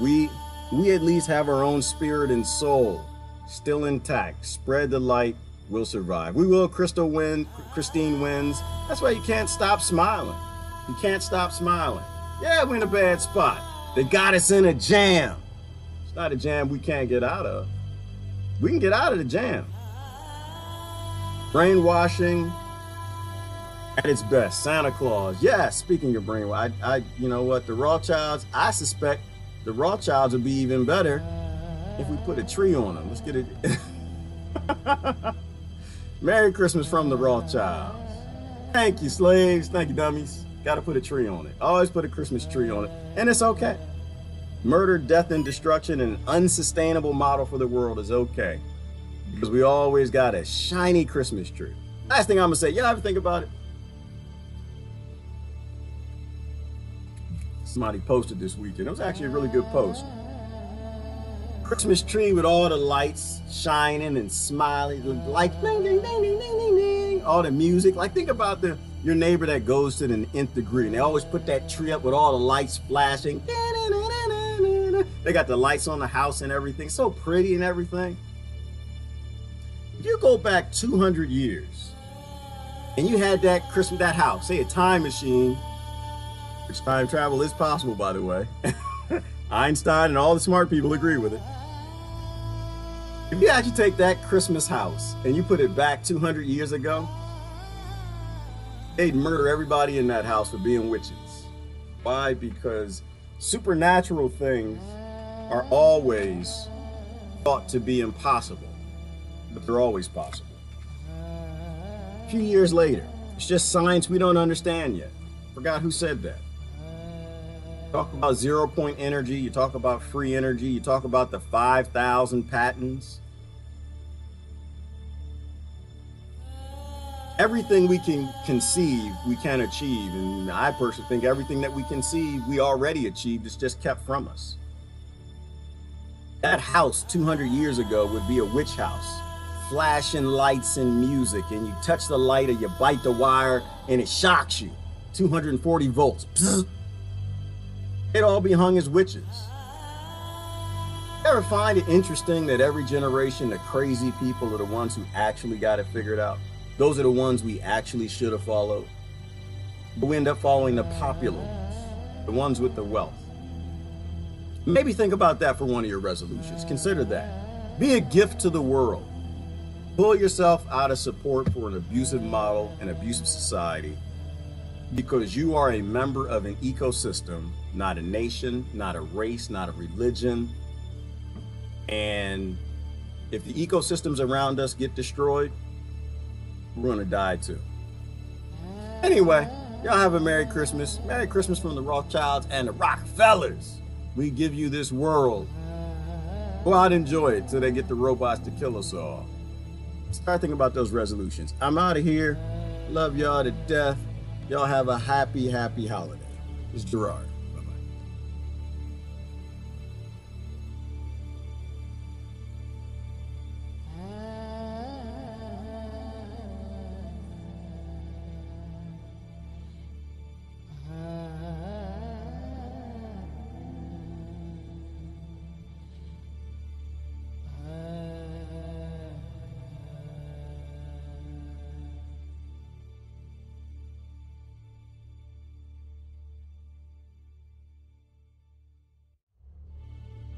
We at least have our own spirit and soul still intact. Spread the light, we'll survive. We will. Christine wins. That's why you can't stop smiling. You can't stop smiling. Yeah, we're in a bad spot. They got us in a jam. It's not a jam we can't get out of. We can get out of the jam. Brainwashing at its best. Santa Claus. Yeah, speaking of brainwash, you know what? The Rothschilds, I suspect the Rothschilds would be even better if we put a tree on them. Let's get it. Merry Christmas from the Rothschilds. Thank you, slaves. Thank you, dummies. Got to put a tree on it. Always put a Christmas tree on it. And it's okay. Murder, death, and destruction, and an unsustainable model for the world is okay. Because we always got a shiny Christmas tree. Last thing I'm going to say, y'all ever think about it? Somebody posted this weekend. It was actually a really good post. Christmas tree with all the lights shining and smiling, like ding, ding, ding, ding, ding, ding, ding. All the music. Like think about your neighbor that goes to the nth degree, and they always put that tree up with all the lights flashing. They got the lights on the house and everything, so pretty and everything. If you go back 200 years and you had that Christmas, that house, say a time machine, which time travel is possible, by the way. Einstein and all the smart people agree with it. If you actually take that Christmas house and you put it back 200 years ago, they'd murder everybody in that house for being witches. Why? Because supernatural things are always thought to be impossible, but they're always possible. A few years later, it's just science we don't understand yet. Forgot who said that. Talk about 0-point energy, you talk about free energy, you talk about the 5,000 patents. Everything we can conceive, we can achieve. And I personally think everything that we conceive, we already achieved. It's just kept from us. That house 200 years ago would be a witch house. Flashing lights and music, and you touch the light or you bite the wire and it shocks you. 240 volts. Psst. They'd all be hung as witches. You ever find it interesting that every generation, the crazy people are the ones who actually got it figured out? Those are the ones we actually should have followed. But we end up following the popular ones, the ones with the wealth. Maybe think about that for one of your resolutions. Consider that. Be a gift to the world. Pull yourself out of support for an abusive model and abusive society, because you are a member of an ecosystem, not a nation, not a race, not a religion. And if the ecosystems around us get destroyed, we're gonna die too. Anyway, y'all have a Merry Christmas. Merry Christmas from the Rothschilds and the Rockerfellers. We give you this world. Go out and enjoy it till they get the robots to kill us all. Start thinking about those resolutions. I'm out of here. Love y'all to death. Y'all have a happy, happy holiday. It's Gerard.